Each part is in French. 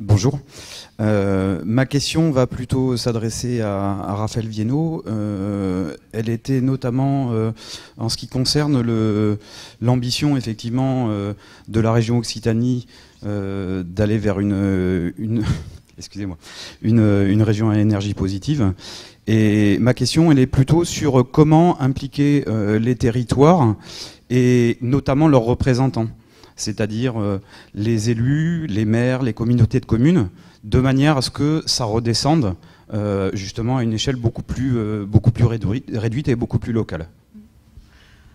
Bonjour. Ma question va plutôt s'adresser à Raphaël Viennot. Elle était notamment en ce qui concerne l'ambition effectivement de la région Occitanie d'aller vers excusez-moi, une région à énergie positive. Et ma question, elle est plutôt sur comment impliquer les territoires et notamment leurs représentants, c'est-à-dire les élus, les maires, les communautés de communes, de manière à ce que ça redescende justement à une échelle beaucoup plus réduite et beaucoup plus locale.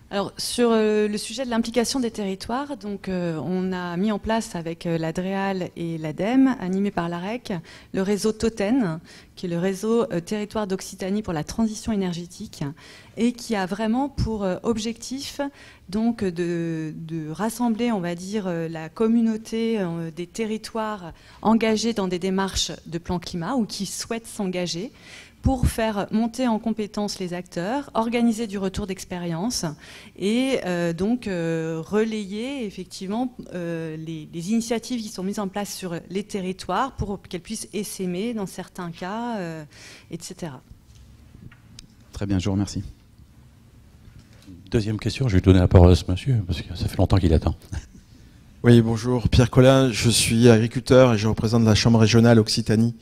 Alors, sur le sujet de l'implication des territoires, donc, on a mis en place avec l'ADREAL et l'ADEME, animé par l'AREC, le réseau TOTEN, qui est le réseau territoire d'Occitanie pour la transition énergétique, et qui a vraiment pour objectif donc, de rassembler, on va dire, la communauté des territoires engagés dans des démarches de plan climat ou qui souhaitent s'engager, pour faire monter en compétence les acteurs, organiser du retour d'expérience et donc relayer effectivement les initiatives qui sont mises en place sur les territoires pour qu'elles puissent essaimer dans certains cas, etc. Très bien, je vous remercie. Deuxième question, je vais donner la parole à ce monsieur, parce que ça fait longtemps qu'il attend. Oui, bonjour, Pierre Collin, je suis agriculteur et je représente la Chambre régionale Occitanie.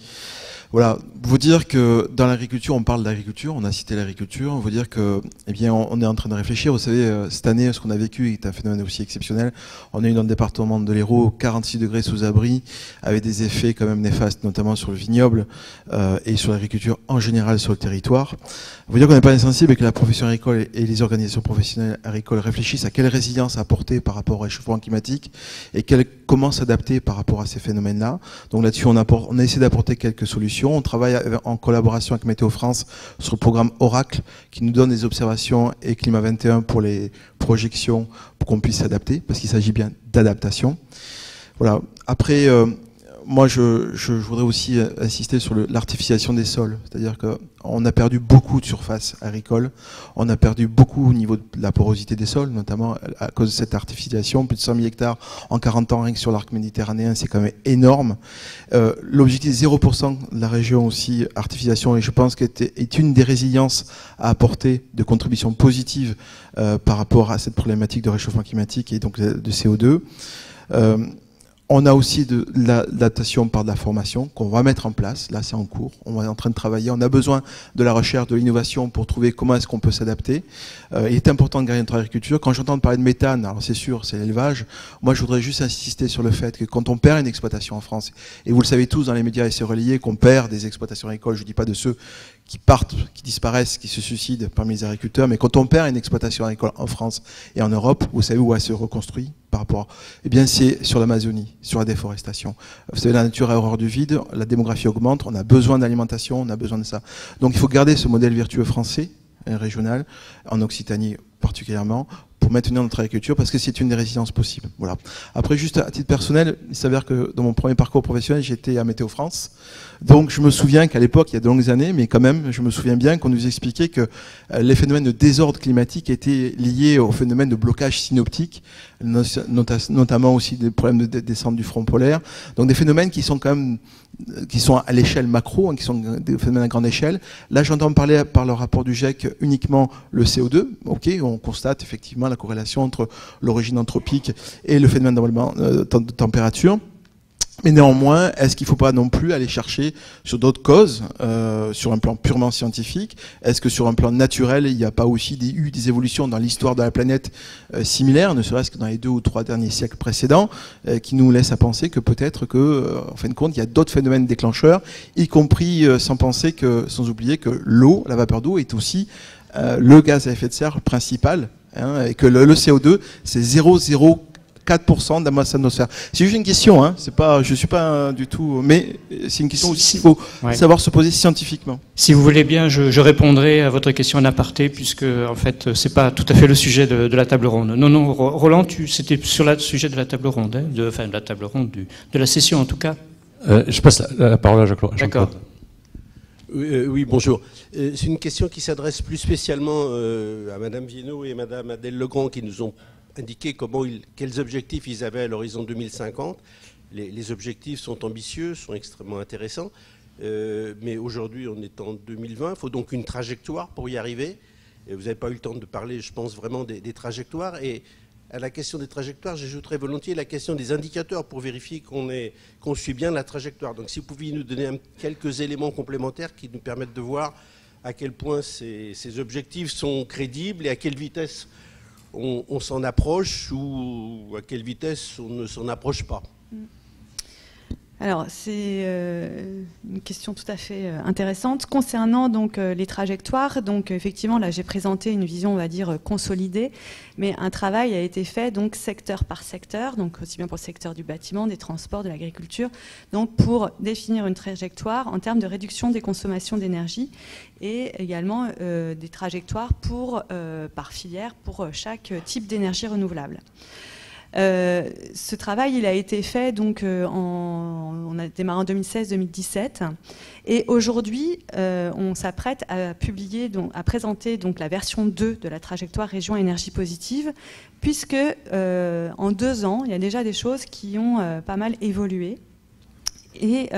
Voilà, vous dire que dans l'agriculture, on parle d'agriculture, on a cité l'agriculture, on veut dire que, eh bien, on est en train de réfléchir. Vous savez, cette année, ce qu'on a vécu est un phénomène aussi exceptionnel. On a eu dans le département de l'Hérault 46 degrés sous abri, avec des effets quand même néfastes, notamment sur le vignoble et sur l'agriculture en général sur le territoire. Vous dire qu'on n'est pas insensible et que la profession agricole et les organisations professionnelles agricoles réfléchissent à quelle résilience apporter par rapport au réchauffement climatique et comment s'adapter par rapport à ces phénomènes-là. Donc là-dessus, on a essayé d'apporter quelques solutions. On travaille en collaboration avec Météo France sur le programme Oracle qui nous donne des observations et Climat 21 pour les projections pour qu'on puisse s'adapter parce qu'il s'agit bien d'adaptation. Voilà. Après, moi, je voudrais aussi insister sur l'artificialisation des sols. C'est-à-dire qu'on a perdu beaucoup de surface agricole. On a perdu beaucoup au niveau de la porosité des sols, notamment à cause de cette artificialisation. Plus de 100 000 hectares en 40 ans, rien que sur l'arc méditerranéen, c'est quand même énorme. L'objectif 0% de la région aussi, artificialisation, et je pense est une des résiliences à apporter de contributions positives par rapport à cette problématique de réchauffement climatique et donc de CO2. On a aussi de l'adaptation par de la formation qu'on va mettre en place. Là, c'est en cours. On est en train de travailler. On a besoin de la recherche, de l'innovation pour trouver comment est-ce qu'on peut s'adapter. Il est important de garder notre agriculture. Quand j'entends parler de méthane, alors c'est sûr, c'est l'élevage. Moi, je voudrais juste insister sur le fait que quand on perd une exploitation en France, et vous le savez tous dans les médias et c'est relayé, qu'on perd des exploitations agricoles, je ne dis pas de ceux qui partent, qui disparaissent, qui se suicident parmi les agriculteurs, mais quand on perd une exploitation agricole en France et en Europe, vous savez où elle se reconstruit par rapport, eh bien c'est sur l'Amazonie, sur la déforestation. Vous savez, la nature a horreur du vide, la démographie augmente, on a besoin d'alimentation, on a besoin de ça. Donc il faut garder ce modèle vertueux français, régional, en Occitanie particulièrement, pour maintenir notre agriculture, parce que c'est une des résiliences possibles. Voilà. Après, juste à titre personnel, il s'avère que dans mon premier parcours professionnel, j'étais à Météo France. Donc je me souviens qu'à l'époque, il y a de longues années, mais quand même, je me souviens bien qu'on nous expliquait que les phénomènes de désordre climatique étaient liés au phénomène de blocage synoptique, notamment aussi des problèmes de descente du front polaire. Donc des phénomènes qui sont quand même qui sont à l'échelle macro, hein, qui sont des phénomènes à grande échelle. Là, j'entends parler par le rapport du GIEC uniquement le CO2. Ok, on constate effectivement la corrélation entre l'origine anthropique et le phénomène d'envolement de température. Mais néanmoins, est-ce qu'il ne faut pas non plus aller chercher sur d'autres causes, sur un plan purement scientifique? Est-ce que sur un plan naturel, il n'y a pas aussi eu des évolutions dans l'histoire de la planète similaires, ne serait-ce que dans les 2 ou 3 derniers siècles précédents, qui nous laissent à penser que peut-être que, en fin de compte, il y a d'autres phénomènes déclencheurs, y compris sans oublier que l'eau, la vapeur d'eau, est aussi le gaz à effet de serre principal, hein, et que le CO2, c'est 0,04% de la masse atmosphérique. C'est juste une question, hein. C'est pas, je suis pas du tout, mais c'est une question aussi qu'il faut savoir se poser scientifiquement. Si vous voulez bien, je répondrai à votre question en aparté, puisque en fait, c'est pas tout à fait le sujet de la table ronde. Non, Roland, c'était sur le sujet de la table ronde, hein, de la table ronde, de la session en tout cas. Je passe la parole à Jean-Claude. D'accord. Oui, bonjour. C'est une question qui s'adresse plus spécialement à Madame Viennot et Madame Adèle Legrand qui nous ont indiqué quels objectifs ils avaient à l'horizon 2050. les objectifs sont ambitieux, sont extrêmement intéressants. Mais aujourd'hui, on est en 2020. Il faut donc une trajectoire pour y arriver. Et vous n'avez pas eu le temps de parler, je pense, vraiment des trajectoires. Et à la question des trajectoires, j'ajouterais volontiers la question des indicateurs pour vérifier qu'on suit bien la trajectoire. Donc si vous pouviez nous donner quelques éléments complémentaires qui nous permettent de voir à quel point ces objectifs sont crédibles et à quelle vitesse on s'en approche ou à quelle vitesse on ne s'en approche pas. Alors, c'est une question tout à fait intéressante. Concernant donc les trajectoires, donc effectivement, là, j'ai présenté une vision, on va dire, consolidée, mais un travail a été fait donc secteur par secteur, donc aussi bien pour le secteur du bâtiment, des transports, de l'agriculture, donc pour définir une trajectoire en termes de réduction des consommations d'énergie et également des trajectoires par filière pour chaque type d'énergie renouvelable. Ce travail, il a été fait donc on a démarré en 2016-2017 et aujourd'hui on s'apprête à publier, à présenter donc la version 2 de la trajectoire région énergie positive, puisque en 2 ans il y a déjà des choses qui ont pas mal évolué. Et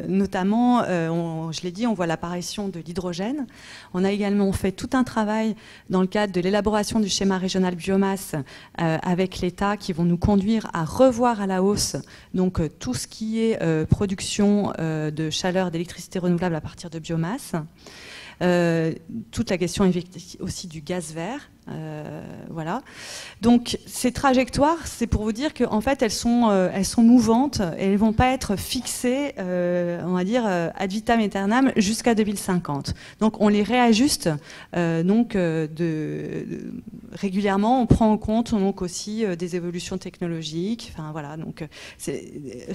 notamment, je l'ai dit, on voit l'apparition de l'hydrogène. On a également fait tout un travail dans le cadre de l'élaboration du schéma régional biomasse avec l'État qui vont nous conduire à revoir à la hausse donc, tout ce qui est production de chaleur, d'électricité renouvelable à partir de biomasse. Toute la question aussi du gaz vert. Voilà. Donc ces trajectoires, c'est pour vous dire qu'en fait elles sont mouvantes et elles ne vont pas être fixées, on va dire ad vitam aeternam jusqu'à 2050. Donc on les réajuste régulièrement. On prend en compte donc aussi des évolutions technologiques. Enfin voilà. Donc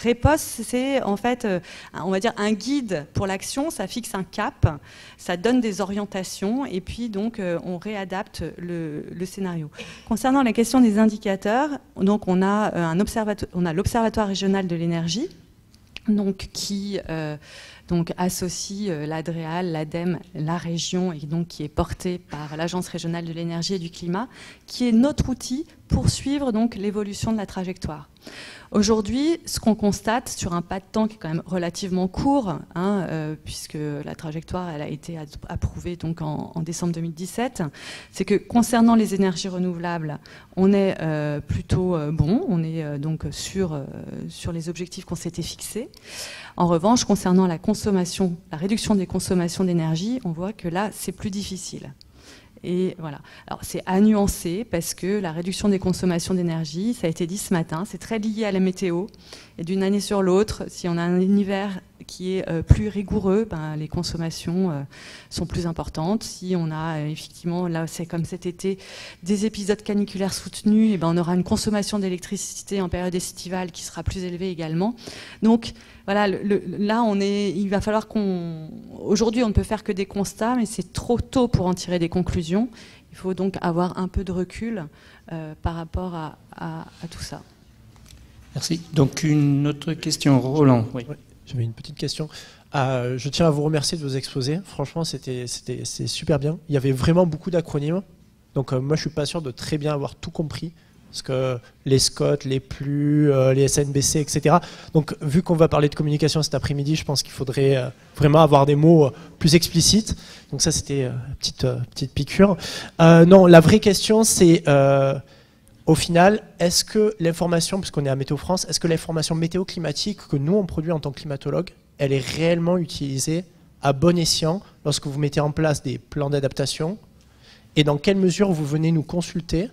REPOS, c'est en fait on va dire un guide pour l'action. Ça fixe un cap, ça donne des orientations et puis donc on réadapte le scénario. Concernant la question des indicateurs, donc on a l'Observatoire régional de l'énergie, donc qui donc associe l'ADREAL, l'ADEME, la région, et donc qui est porté par l'Agence régionale de l'énergie et du climat, qui est notre outil pour suivre donc l'évolution de la trajectoire. Aujourd'hui, ce qu'on constate sur un pas de temps qui est quand même relativement court, puisque la trajectoire elle a été approuvée donc en décembre 2017, c'est que concernant les énergies renouvelables, on est plutôt bon, on est donc sur les objectifs qu'on s'était fixés. En revanche, concernant la réduction des consommations d'énergie, on voit que là, c'est plus difficile. Et voilà. Alors c'est à nuancer parce que la réduction des consommations d'énergie, ça a été dit ce matin, c'est très lié à la météo. Et d'une année sur l'autre, si on a un hiver qui est plus rigoureux, les consommations sont plus importantes. Si on a effectivement, là c'est comme cet été, des épisodes caniculaires soutenus, on aura une consommation d'électricité en période estivale qui sera plus élevée également. Donc voilà, là il va falloir aujourd'hui on ne peut faire que des constats, mais c'est trop tôt pour en tirer des conclusions. Il faut donc avoir un peu de recul par rapport à tout ça. Merci. Donc une autre question, Roland. Oui. J'avais une petite question. Je tiens à vous remercier de vos exposés. Franchement, c'est super bien. Il y avait vraiment beaucoup d'acronymes. Donc moi, je suis pas sûr de très bien avoir tout compris. Parce que les SCOT, les PLU, les SNBC, etc. Donc vu qu'on va parler de communication cet après-midi, je pense qu'il faudrait vraiment avoir des mots plus explicites. Donc ça, c'était petite piqûre. Non, la vraie question, c'est... au final, est-ce que l'information, puisqu'on est à Météo France, est-ce que l'information météo-climatique que nous, on produit en tant que climatologue, elle est réellement utilisée à bon escient lorsque vous mettez en place des plans d'adaptation? Et dans quelle mesure vous venez nous consulter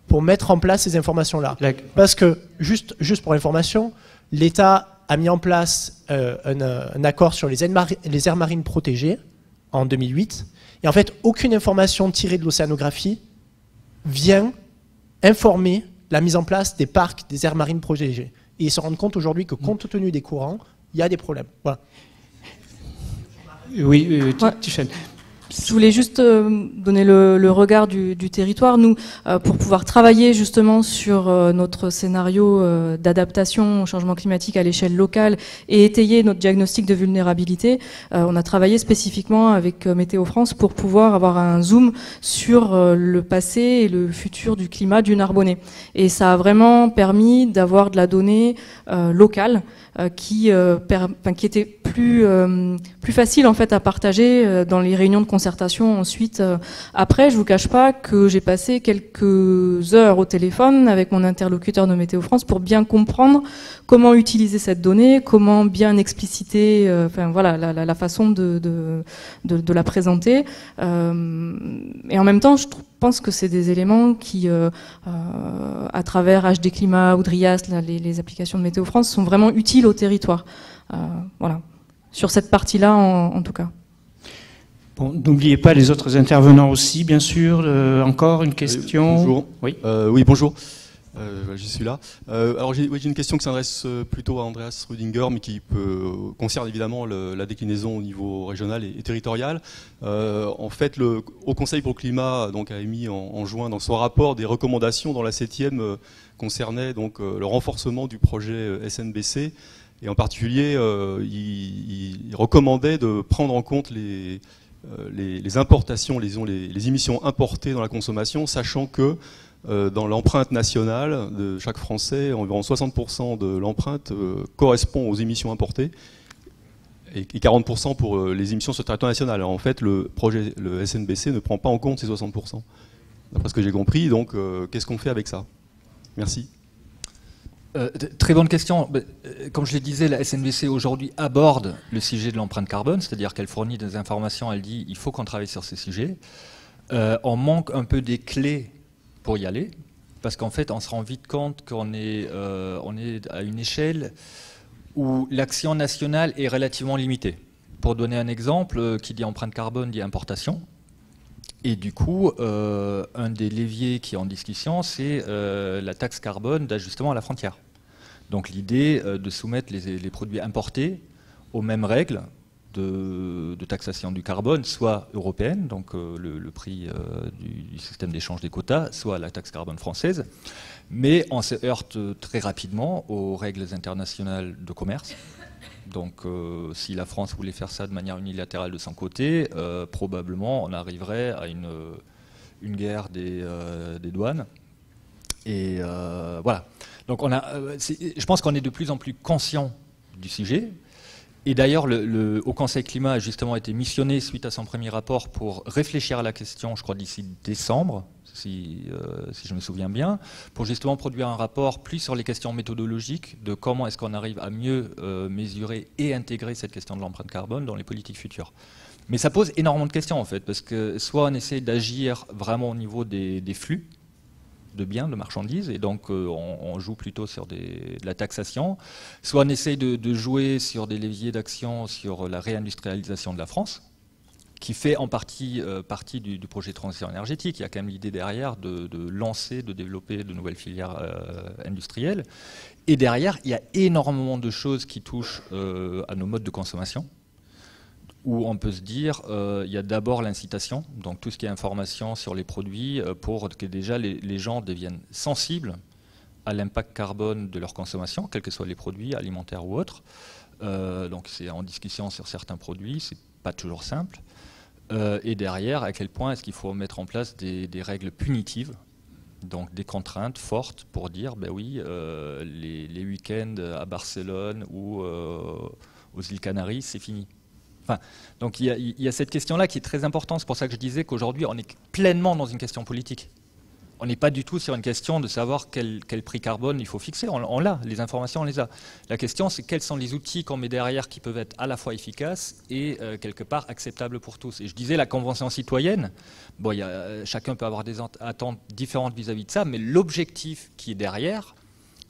pour mettre en place ces informations-là? Parce que, juste pour l'information, l'État a mis en place un accord sur les aires marines protégées en 2008. Et en fait, aucune information tirée de l'océanographie vient informer la mise en place des parcs, des aires marines protégées. Et ils se rendent compte aujourd'hui que, compte tenu des courants, il y a des problèmes. Voilà. Oui, Tiffany. Je voulais juste donner le regard du territoire. Nous, pour pouvoir travailler justement sur notre scénario d'adaptation au changement climatique à l'échelle locale et étayer notre diagnostic de vulnérabilité, on a travaillé spécifiquement avec Météo France pour pouvoir avoir un zoom sur le passé et le futur du climat du Narbonnais. Et ça a vraiment permis d'avoir de la donnée locale qui était plus facile en fait à partager dans les réunions de concertation ensuite. Après, je vous cache pas que j'ai passé quelques heures au téléphone avec mon interlocuteur de Météo France pour bien comprendre comment utiliser cette donnée, comment bien expliciter, la façon de la présenter. Et en même temps, je pense que c'est des éléments qui, à travers HD Climat ou Drias, les applications de Météo France, sont vraiment utiles au territoire. Voilà. Sur cette partie-là, en tout cas. Bon, n'oubliez pas les autres intervenants aussi, bien sûr. Encore une question. Bonjour. Oui. Oui, bonjour. Je suis là. Alors j'ai une question qui s'adresse plutôt à Andreas Rüdinger, mais qui concerne évidemment la déclinaison au niveau régional et territorial. En fait, le Haut Conseil pour le climat donc, a émis en juin dans son rapport des recommandations dans la 7e concernait donc, le renforcement du projet SNBC. Et en particulier, il recommandait de prendre en compte les importations, les émissions importées dans la consommation, sachant que dans l'empreinte nationale de chaque Français, environ 60% de l'empreinte correspond aux émissions importées et 40% pour les émissions sur le territoire national. Alors en fait, le SNBC ne prend pas en compte ces 60%. D'après ce que j'ai compris, donc qu'est-ce qu'on fait avec ça? Merci. Très bonne question. Comme je le disais, la SNBC aujourd'hui aborde le sujet de l'empreinte carbone, c'est-à-dire qu'elle fournit des informations, elle dit il faut qu'on travaille sur ces sujets. On manque un peu des clés pour y aller, parce qu'en fait on se rend vite compte qu'on est à une échelle où l'action nationale est relativement limitée. Pour donner un exemple, qui dit empreinte carbone dit importation. Et du coup, un des leviers qui est en discussion, c'est la taxe carbone d'ajustement à la frontière. Donc l'idée de soumettre les produits importés aux mêmes règles de taxation du carbone, soit européenne, donc le prix du système d'échange des quotas, soit la taxe carbone française. Mais on se heurte très rapidement aux règles internationales de commerce. Donc si la France voulait faire ça de manière unilatérale de son côté, probablement on arriverait à une guerre des douanes. Et voilà. Donc je pense qu'on est de plus en plus conscient du sujet. Et d'ailleurs, le Haut Conseil Climat a justement été missionné suite à son premier rapport pour réfléchir à la question, je crois d'ici décembre, si je me souviens bien, pour justement produire un rapport plus sur les questions méthodologiques de comment est-ce qu'on arrive à mieux mesurer et intégrer cette question de l'empreinte carbone dans les politiques futures. Mais ça pose énormément de questions en fait, parce que soit on essaie d'agir vraiment au niveau des flux de biens, de marchandises, et donc on joue plutôt sur de la taxation, soit on essaye de jouer sur des leviers d'action sur la réindustrialisation de la France, qui fait en partie du projet de transition énergétique. Il y a quand même l'idée derrière de lancer, de développer de nouvelles filières industrielles. Et derrière, il y a énormément de choses qui touchent à nos modes de consommation, où on peut se dire, il y a d'abord l'incitation, donc tout ce qui est information sur les produits, pour que déjà les gens deviennent sensibles à l'impact carbone de leur consommation, quels que soient les produits alimentaires ou autres. Donc c'est en discussion sur certains produits, c'est pas toujours simple. Et derrière, à quel point est-ce qu'il faut mettre en place des règles punitives, donc des contraintes fortes pour dire, ben oui, les week-ends à Barcelone ou aux îles Canaries, c'est fini. Enfin, donc il y a cette question-là qui est très importante. C'est pour ça que je disais qu'aujourd'hui, on est pleinement dans une question politique. On n'est pas du tout sur une question de savoir quel prix carbone il faut fixer. On l'a, les informations, on les a. La question, c'est quels sont les outils qu'on met derrière qui peuvent être à la fois efficaces et quelque part acceptables pour tous. Et je disais, la Convention citoyenne, bon, chacun peut avoir des attentes différentes vis-à-vis de ça, mais l'objectif qui est derrière,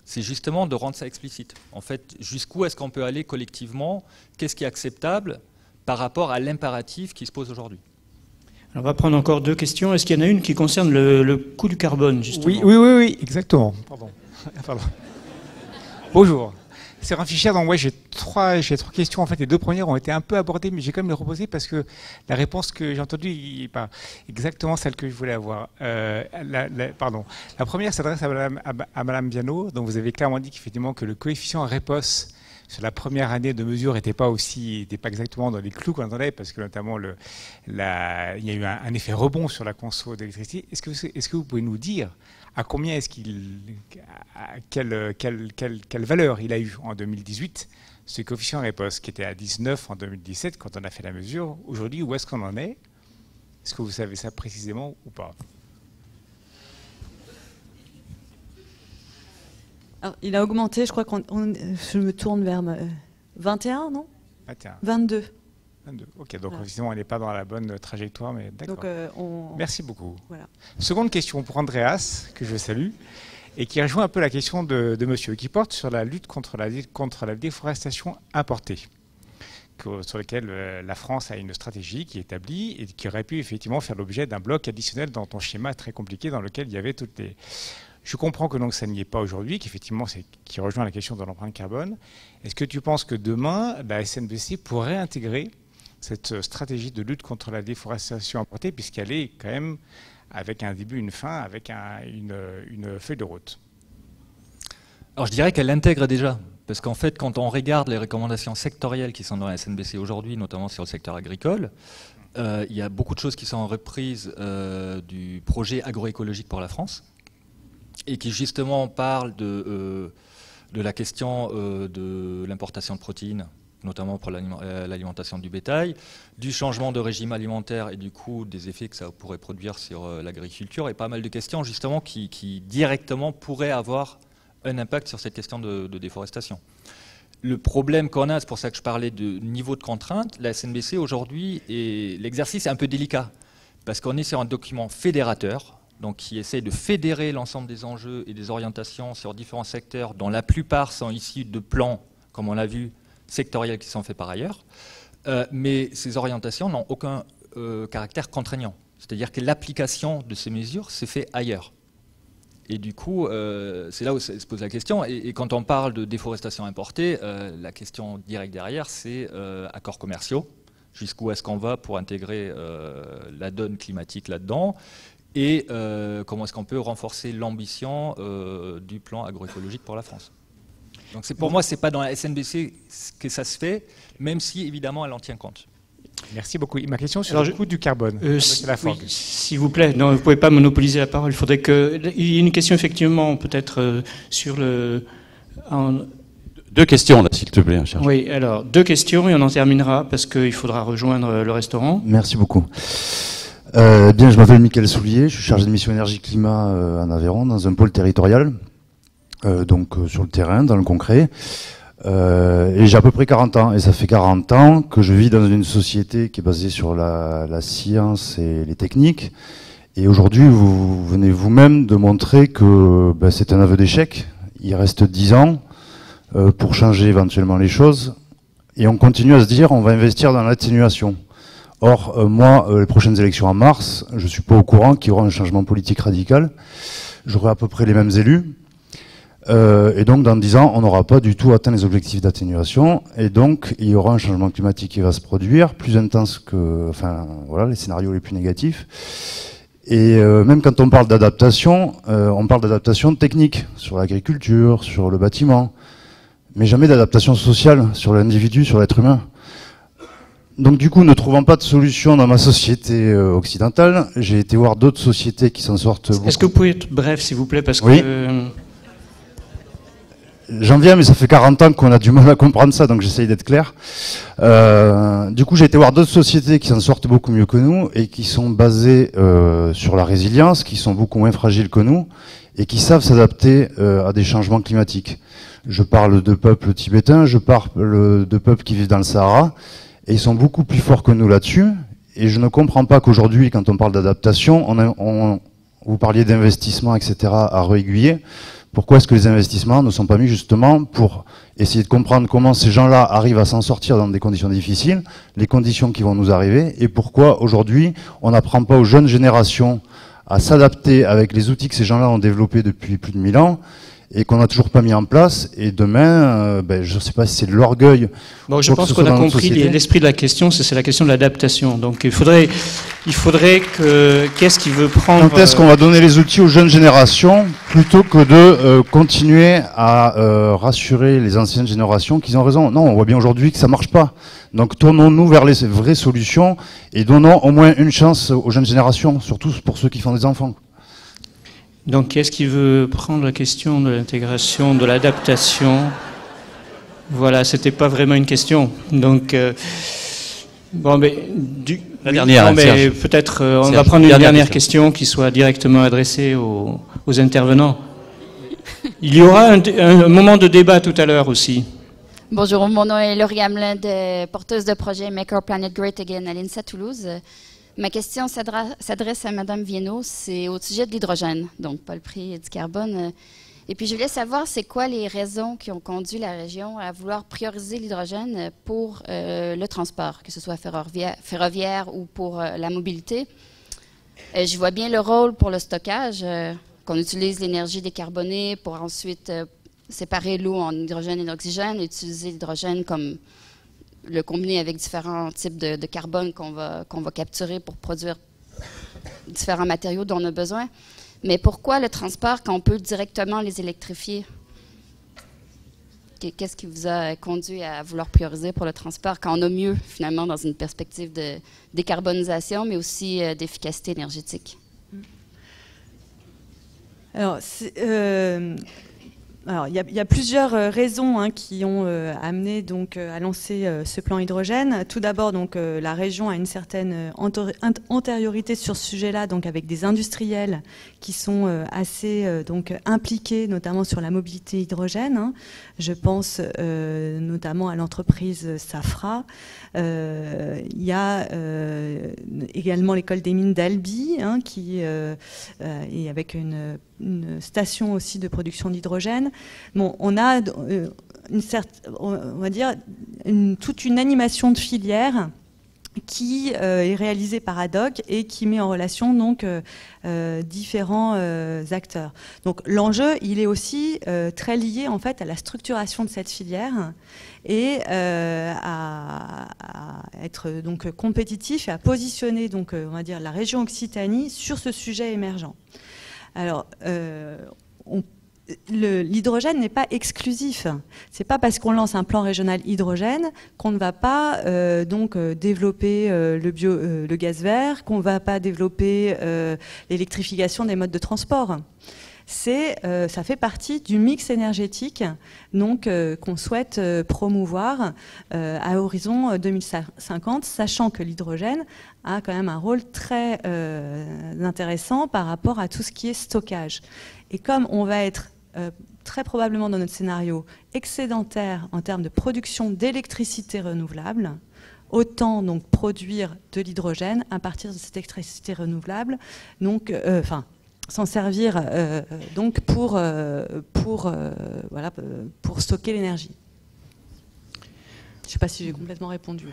c'est justement de rendre ça explicite. En fait, jusqu'où est-ce qu'on peut aller collectivement? Qu'est-ce qui est acceptable par rapport à l'impératif qui se pose aujourd'hui? On va prendre encore deux questions. Est-ce qu'il y en a une qui concerne le coût du carbone, justement? Oui, exactement. Pardon. Bonjour. C'est Rafi Cher, donc ouais, j'ai trois questions en fait. Les deux premières ont été un peu abordées, mais j'ai quand même les reposer parce que la réponse que j'ai entendue n'est pas exactement celle que je voulais avoir. Pardon. La première s'adresse à Madame Viano. Donc vous avez clairement dit qu'effectivement que le coefficient Repos sur la première année de mesure n'était pas exactement dans les clous qu'on attendait, parce que notamment il y a eu un effet rebond sur la conso d'électricité. Est-ce que vous pouvez nous dire à combien quelle valeur il a eu en 2018, ce coefficient Repos, qui était à 19 en 2017 quand on a fait la mesure. Aujourd'hui, où est-ce qu'on en est? Est-ce que vous savez ça précisément ou pas? Alors, il a augmenté, je crois je me tourne vers 21, non 21. 22. 22. Ok, donc évidemment, on n'est pas dans la bonne trajectoire, mais d'accord. Merci beaucoup. Voilà. Seconde question pour Andreas, que je salue, et qui rejoint un peu la question de monsieur, qui porte sur la lutte contre la déforestation importée, sur laquelle la France a une stratégie qui est établie et qui aurait pu effectivement faire l'objet d'un bloc additionnel dans ton schéma très compliqué dans lequel il y avait toutes les... Je comprends que donc ça n'y est pas aujourd'hui, qu'effectivement qui rejoint la question de l'empreinte carbone. Est-ce que tu penses que demain, la SNBC pourrait intégrer cette stratégie de lutte contre la déforestation importée, puisqu'elle est quand même avec un début, une fin, avec une feuille de route? Alors je dirais qu'elle l'intègre déjà, parce qu'en fait quand on regarde les recommandations sectorielles qui sont dans la SNBC aujourd'hui, notamment sur le secteur agricole, il y a beaucoup de choses qui sont reprises du projet agroécologique pour la France, et qui justement parle de la question de l'importation de protéines, notamment pour l'alimentation du bétail, du changement de régime alimentaire et du coup des effets que ça pourrait produire sur l'agriculture, et pas mal de questions justement qui directement pourraient avoir un impact sur cette question de déforestation. Le problème qu'on a, c'est pour ça que je parlais de niveau de contrainte, la SNBC aujourd'hui, l'exercice est un peu délicat, parce qu'on est sur un document fédérateur, donc qui essaie de fédérer l'ensemble des enjeux et des orientations sur différents secteurs, dont la plupart sont issus de plans, comme on l'a vu, sectoriels qui sont faits par ailleurs. Mais ces orientations n'ont aucun caractère contraignant. C'est-à-dire que l'application de ces mesures s'est faite ailleurs. Et du coup, c'est là où se pose la question. Et quand on parle de déforestation importée, la question directe derrière, c'est accords commerciaux. Jusqu'où est-ce qu'on va pour intégrer la donne climatique là-dedans? Et comment est-ce qu'on peut renforcer l'ambition du plan agroécologique pour la France. Donc pour moi, ce n'est pas dans la SNBC que ça se fait, même si évidemment elle en tient compte. Merci beaucoup. Ma question sur le coût du carbone. Oui, s'il vous plaît, non, vous ne pouvez pas monopoliser la parole. Il faudrait il y ait une question effectivement peut-être sur le... Deux questions là, s'il te plaît. Oui, alors deux questions et on en terminera parce qu'il faudra rejoindre le restaurant. Merci beaucoup. Bien, je m'appelle Mickaël Soulier, je suis chargé de mission énergie-climat en Aveyron, dans un pôle territorial, donc sur le terrain, dans le concret. Et j'ai à peu près 40 ans, et ça fait 40 ans que je vis dans une société qui est basée sur la science et les techniques. Et aujourd'hui, vous venez vous-même de montrer que c'est un aveu d'échec. Il reste 10 ans pour changer éventuellement les choses, et on continue à se dire on va investir dans l'atténuation. Or, moi, les prochaines élections en mars, je ne suis pas au courant qu'il y aura un changement politique radical. J'aurai à peu près les mêmes élus. Et donc, dans 10 ans, on n'aura pas du tout atteint les objectifs d'atténuation. Et donc, il y aura un changement climatique qui va se produire, plus intense que... Enfin, voilà, les scénarios les plus négatifs. Et même quand on parle d'adaptation technique, sur l'agriculture, sur le bâtiment, mais jamais d'adaptation sociale, sur l'individu, sur l'être humain. Donc du coup, ne trouvant pas de solution dans ma société occidentale, j'ai été voir d'autres sociétés qui s'en sortent beaucoup. Est-ce que vous pouvez être bref, s'il vous plaît, parce oui. J'en viens, mais ça fait 40 ans qu'on a du mal à comprendre ça, donc j'essaye d'être clair. Du coup, j'ai été voir d'autres sociétés qui s'en sortent beaucoup mieux que nous, et qui sont basées sur la résilience, qui sont beaucoup moins fragiles que nous, et qui savent s'adapter à des changements climatiques. Je parle de peuples tibétains, je parle de peuples qui vivent dans le Sahara, et ils sont beaucoup plus forts que nous là-dessus. Et je ne comprends pas qu'aujourd'hui, quand on parle d'adaptation, vous parliez d'investissement, etc., à réaiguiller. Pourquoi est-ce que les investissements ne sont pas mis justement pour essayer de comprendre comment ces gens-là arrivent à s'en sortir dans des conditions difficiles, les conditions qui vont nous arriver, et pourquoi aujourd'hui on n'apprend pas aux jeunes générations à s'adapter avec les outils que ces gens-là ont développés depuis plus de 1000 ans, et qu'on n'a toujours pas mis en place. Et demain, je ne sais pas si c'est de l'orgueil. Bon, je pense qu'on a compris l'esprit de la question, c'est la question de l'adaptation. Donc il faudrait que... Qu'est-ce qui veut prendre... Quand est-ce qu'on va donner les outils aux jeunes générations plutôt que de continuer à rassurer les anciennes générations qu'ils ont raison? Non, on voit bien aujourd'hui que ça ne marche pas. Donc tournons-nous vers les vraies solutions et donnons au moins une chance aux jeunes générations, surtout pour ceux qui font des enfants. Donc, qui est-ce qui veut prendre la question de l'intégration, de l'adaptation? Voilà, c'était pas vraiment une question. Donc, bon, mais la dernière. Non, mais peut-être on va prendre une dernière question qui soit directement adressée aux intervenants. Il y aura un moment de débat tout à l'heure aussi. Bonjour, mon nom est Laurie Gamelin, porteuse de projet Make Our Planet Great Again à l'INSA Toulouse. Ma question s'adresse à Mme Viennot, c'est au sujet de l'hydrogène, donc pas le prix du carbone. Et puis je voulais savoir, c'est quoi les raisons qui ont conduit la région à vouloir prioriser l'hydrogène pour le transport, que ce soit ferroviaire ou pour la mobilité. Je vois bien le rôle pour le stockage, qu'on utilise l'énergie décarbonée pour ensuite séparer l'eau en hydrogène et d'oxygène, et utiliser l'hydrogène comme le combiner avec différents types de carbone qu'on va capturer pour produire différents matériaux dont on a besoin. Mais pourquoi le transport quand on peut directement les électrifier? Qu'est-ce qui vous a conduit à vouloir prioriser pour le transport quand on a mieux, finalement, dans une perspective de décarbonisation, mais aussi d'efficacité énergétique? Alors, il y a plusieurs raisons qui ont amené donc à lancer ce plan hydrogène. Tout d'abord, donc la région a une certaine antériorité sur ce sujet-là, donc avec des industriels qui sont assez donc impliqués, notamment sur la mobilité hydrogène. Je pense notamment à l'entreprise Safra. Il y a également l'école des mines d'Albi, qui est avec une station aussi de production d'hydrogène. Bon, on a on va dire toute une animation de filière qui est réalisée par ADOC et qui met en relation donc différents acteurs. Donc l'enjeu, il est aussi très lié en fait à la structuration de cette filière et à être donc compétitif et à positionner donc on va dire la région Occitanie sur ce sujet émergent. Alors, l'hydrogène n'est pas exclusif. C'est pas parce qu'on lance un plan régional hydrogène qu'on ne va pas donc développer le gaz vert, qu'on ne va pas développer l'électrification des modes de transport. Ça fait partie du mix énergétique donc qu'on souhaite promouvoir à horizon 2050, sachant que l'hydrogène a quand même un rôle très intéressant par rapport à tout ce qui est stockage. Et comme on va être très probablement dans notre scénario excédentaire en termes de production d'électricité renouvelable, autant donc produire de l'hydrogène à partir de cette électricité renouvelable, donc s'en servir donc pour stocker l'énergie. Je ne sais pas si j'ai complètement répondu.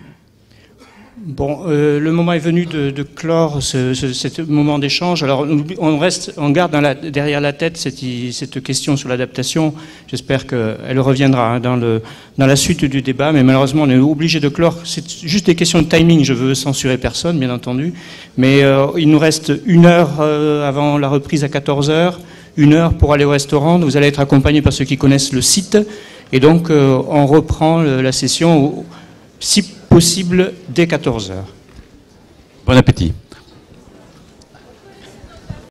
Bon, le moment est venu de clore ce moment d'échange. Alors, on garde derrière la tête cette question sur l'adaptation. J'espère qu'elle reviendra dans la suite du débat, mais malheureusement, on est obligé de clore. C'est juste des questions de timing. Je veux censurer personne, bien entendu, mais il nous reste 1 heure avant la reprise à 14h, 1 heure pour aller au restaurant. Vous allez être accompagnés par ceux qui connaissent le site, et donc on reprend la session si possible dès 14h. Bon appétit.